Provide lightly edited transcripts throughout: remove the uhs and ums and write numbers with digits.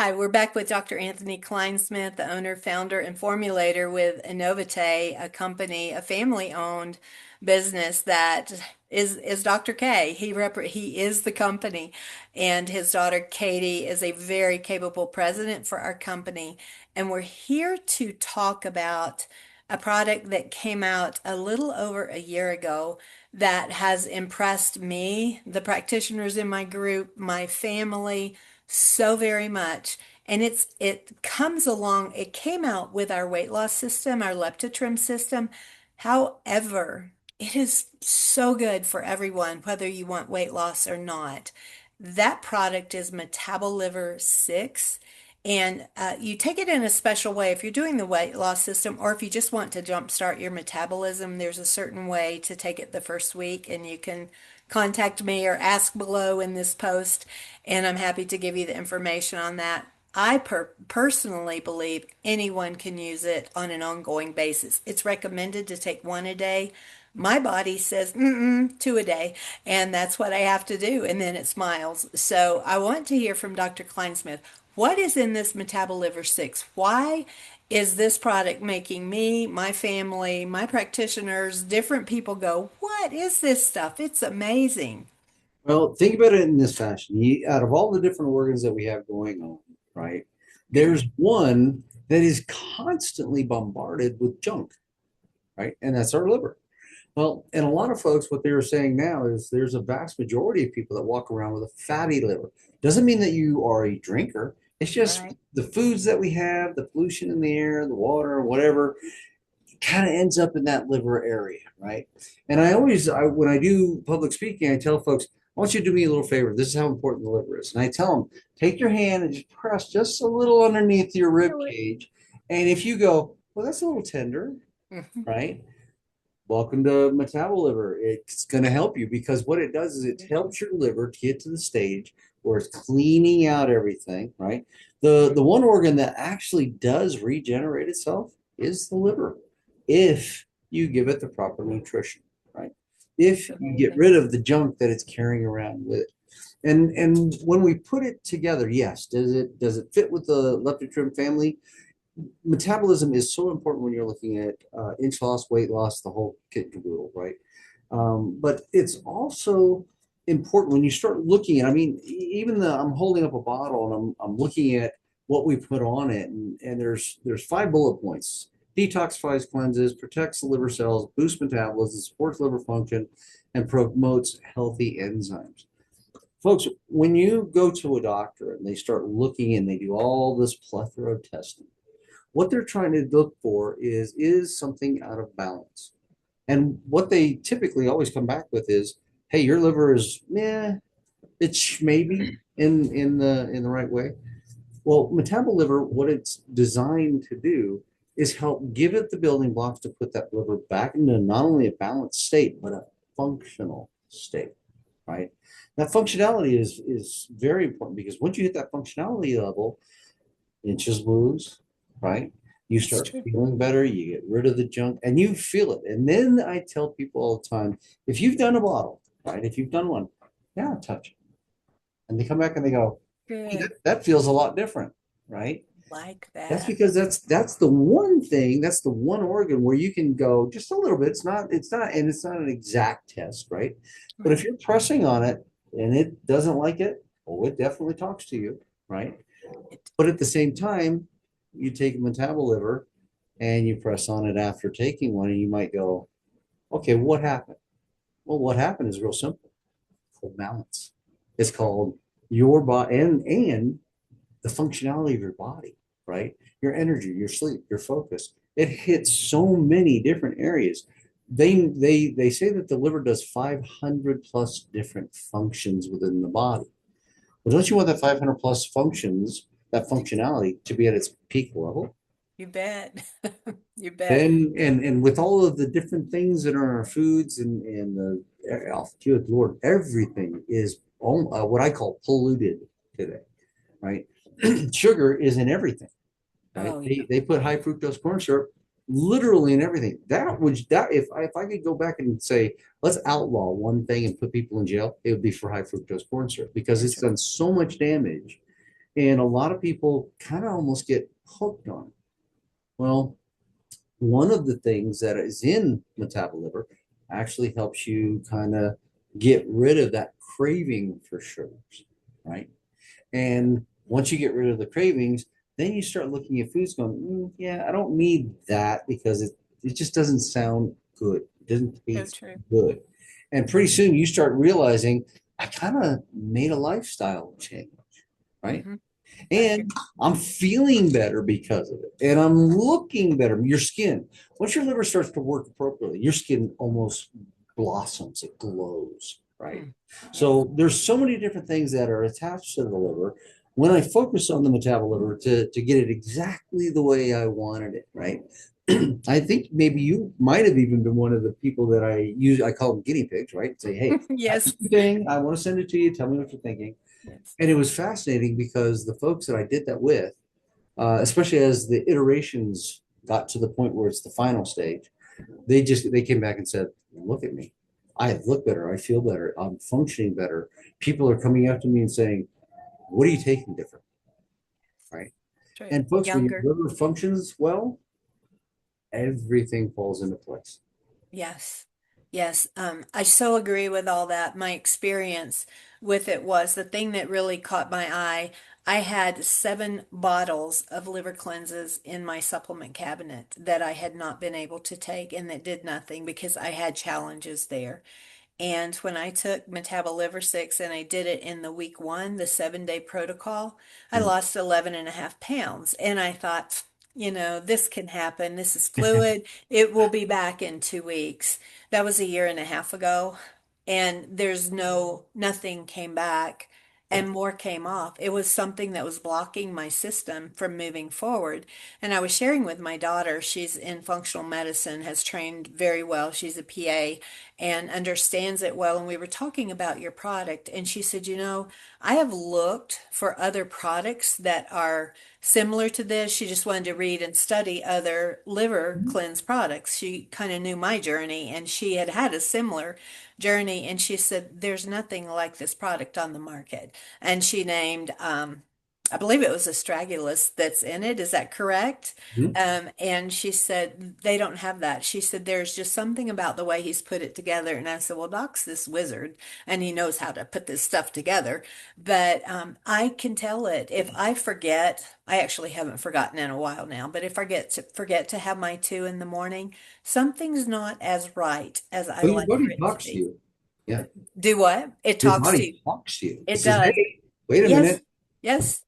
Hi, we're back with Dr. Anthony Kleinsmith, the owner, founder, and formulator with Anovite, a company, a family-owned business that is Dr. K. He is the company, and his daughter Katie is a very capable president for our company. And we're here to talk about a product that came out a little over a year ago that has impressed me, the practitioners in my group, my family so very much. And it comes along, it came out with our weight loss system, our LeptiTrim system. However, it is so good for everyone, whether you want weight loss or not. That product is Metaboliver 6. And you take it in a special way if you're doing the weight loss system, or if you just want to jumpstart your metabolism. There's a certain way to take it the first week, and you can contact me or ask below in this post, and I'm happy to give you the information on that. I personally believe anyone can use it on an ongoing basis. It's recommended to take one a day. My body says, two a day, and that's what I have to do, and then it smiles. So I want to hear from Dr. Kleinsmith. What is in this Metaboliver 6? Why is this product making me, my family, my practitioners, different people go, what is this stuff? It's amazing. Well, think about it in this fashion. Out of all the different organs that we have going on, right, there's one that is constantly bombarded with junk, right? And that's our liver. Well, and a lot of folks, what they were saying now is there's a vast majority of people that walk around with a fatty liver. Doesn't mean that you are a drinker. It's just Right. the foods that we have, the pollution in the air, the water, whatever, kind of ends up in that liver area, right? And when I do public speaking, I tell folks, I want you to do me a little favor. This is how important the liver is. And I tell them, take your hand and just press just a little underneath your rib Do it. cage. And if you go, well, that's a little tender, Mhm. right? Welcome to Metaboliver. It's going to help you because what it does is it helps your liver to get to the stage where it's cleaning out everything, right? The one organ that actually does regenerate itself is the liver if you give it the proper nutrition, right? It's If you get amazing. rid of the junk that it's carrying around with it. And when we put it together, yes, does it fit with the LeptiTrim family? Metabolism is so important when you're looking at inch loss, weight loss, the whole kit and caboodle, right? But it's also important when you start looking at, I mean, even I'm holding up a bottle and I'm looking at what we put on it, and there's 5 bullet points. Detoxifies, cleanses, protects the liver cells, boosts metabolism, supports liver function, and promotes healthy enzymes. Folks, when you go to a doctor and they start looking and they do all this plethora of testing, what they're trying to look for is something out of balance. And what they typically always come back with is, hey, your liver is it's maybe in the right way. Well, Metaboliver, what it's designed to do is help give it the building blocks to put that liver back into not only a balanced state, but a functional state, right? That functionality is very important because once you hit that functionality level, inches lose, right? You That's start true. feeling better, you get rid of the junk, and you feel it. And then I tell people all the time, if you've done a bottle, right? If you've done one, yeah, touch it. And they come back and they go, hey, Good. that feels a lot different, right? Like That's that. because that's the one thing, that's the one organ where you can go just a little bit. And it's not an exact test, right? But if Right. you're pressing on it and it doesn't like it, oh, it definitely talks to you, right? It, But at the same time, you take a metaboliver and you press on it after taking one, and you might go, okay, what happened? Well, what happened is real simple. It's called balance. It's called your body and the functionality of your body, right? Your energy, your sleep, your focus. It hits so many different areas. They say that the liver does 500 plus different functions within the body. Well, don't you want that 500 plus functions, that functionality to be at its peak level? you bet. You bet. Then, and with all of the different things that are in our foods and the, oh, good Lord, everything is what I call polluted today, right? Sugar is in everything, right? Oh, yeah. They put high fructose corn syrup literally in everything. That if I could go back and say, let's outlaw one thing and put people in jail, it would be for high fructose corn syrup because That's it's right. done so much damage. And a lot of people kind of almost get hooked on it. Well, one of the things that is in Metaboliver actually helps you kind of get rid of that craving for sugars, right? And once you get rid of the cravings, then you start looking at foods going, yeah, I don't need that because it just doesn't sound good. It doesn't So taste true. good. And pretty soon you start realizing I kind of made a lifestyle change, right? Hmm. I agree. And I'm feeling better because of it. And I'm looking better. Your skin, once your liver starts to work appropriately, your skin almost blossoms, it glows, right? Mm. Yes. So there's so many different things that are attached to the liver. When I focus on the metaboliver to get it exactly the way I wanted it, right? I think maybe you might have even been one of the people that I call them guinea pigs, right? Say, hey, I have Yes. this thing, I want to send it to you, tell me what you're thinking. Yes. And it was fascinating because the folks that I did that with, especially as the iterations got to the point where it's the final stage, they came back and said, "Look at me, I look better, I feel better, I'm functioning better." People are coming up to me and saying, "What are you taking different?" Right? True. And folks, when your Younger. liver functions well, everything falls into place. Yes. Yes. I so agree with all that. My experience with it was the thing that really caught my eye. I had 7 bottles of liver cleanses in my supplement cabinet that I had not been able to take and that did nothing because I had challenges there. And when I took Metaboliver 6 and I did it in the week 1, the 7-day protocol, I Mm. lost 11.5 pounds. And I thought, this can happen. This is fluid. It will be back in 2 weeks. That was a year and a half ago. And nothing came back Yeah. and more came off. It was something that was blocking my system from moving forward. And I was sharing with my daughter, she's in functional medicine, has trained very well. She's a PA and understands it well. And we were talking about your product, and she said, I have looked for other products that are similar to this. She just wanted to read and study other liver cleanse products. She kind of knew my journey, and she had had a similar journey. And she said, there's nothing like this product on the market. And she named, I believe it was astragalus that's in it. Is that correct? Mhm. And she said, they don't have that. She said, there's just something about the way he's put it together. And I said, well, Doc's this wizard and he knows how to put this stuff together. But I can tell it if I forget, I actually haven't forgotten in a while now, but if I forget to have my 2 in the morning, something's not as right as I Well, your like for body it to talks to be. you. Yeah. Do what? It Your talks to you. body talks to you. It It says, does. hey, wait a Yes, minute. yes.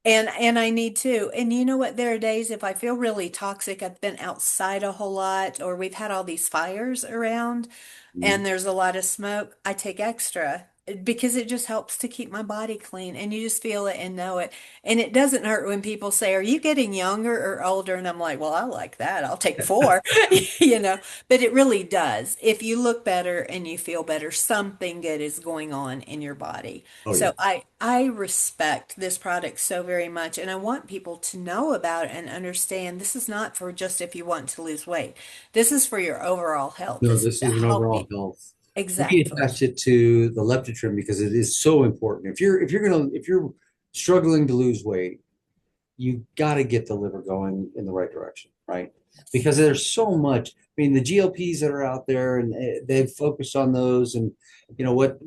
And I need to. And you know what? There are days if I feel really toxic, I've been outside a whole lot, or we've had all these fires around Mm. and there's a lot of smoke, I take extra because it just helps to keep my body clean and you just feel it and know it. And it doesn't hurt when people say, are you getting younger or older? And I'm like, well, I like that. I'll take 4, you know, but it really does. If you look better and you feel better, something good is going on in your body. Oh, yeah. So I respect this product so very much, and I want people to know about it and understand this is not for just if you want to lose weight. This is for your overall health. No, This is this to is an help you. overall health. We Exactly. attach it to the LeptiTrim because it is so important. If you're struggling to lose weight, you got to get the liver going in the right direction, right? Yes. Because there's so much. I mean, the GLPs that are out there, and they've focused on those, and what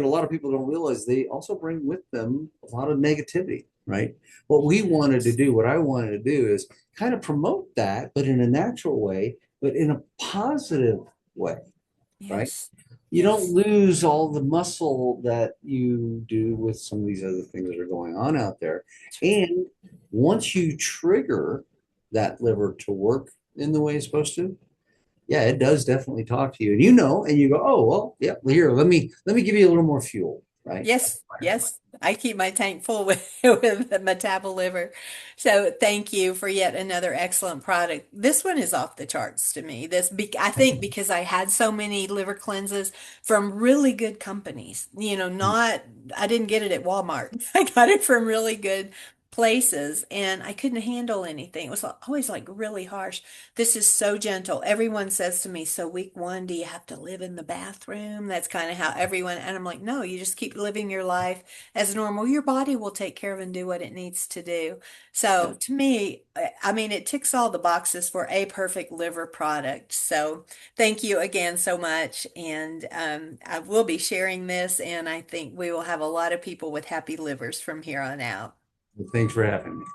a lot of people don't realize, they also bring with them a lot of negativity, right? What I wanted to do is kind of promote that, but in a natural way, but in a positive way, right? Yes. You don't Yes. lose all the muscle that you do with some of these other things that are going on out there. True. And once you trigger that liver to work in the way it's supposed to, yeah, it does definitely talk to you. And and you go, oh well, yeah, here, let me give you a little more fuel, right? Yes. Yes. I keep my tank full with with the Metaboliver. So thank you for yet another excellent product. This one is off the charts to me. I think because I had so many liver cleanses from really good companies. Not I didn't get it at Walmart. I got it from really good places and I couldn't handle anything. It was always like really harsh. This is so gentle. Everyone says to me, so week one, do you have to live in the bathroom? That's kind of how everyone, and I'm like, no, you just keep living your life as normal. Your body will take care of and do what it needs to do. Yeah. So to me, I mean, it ticks all the boxes for a perfect liver product. So thank you again so much. And I will be sharing this, and I think we will have a lot of people with happy livers from here on out. Thanks for having me.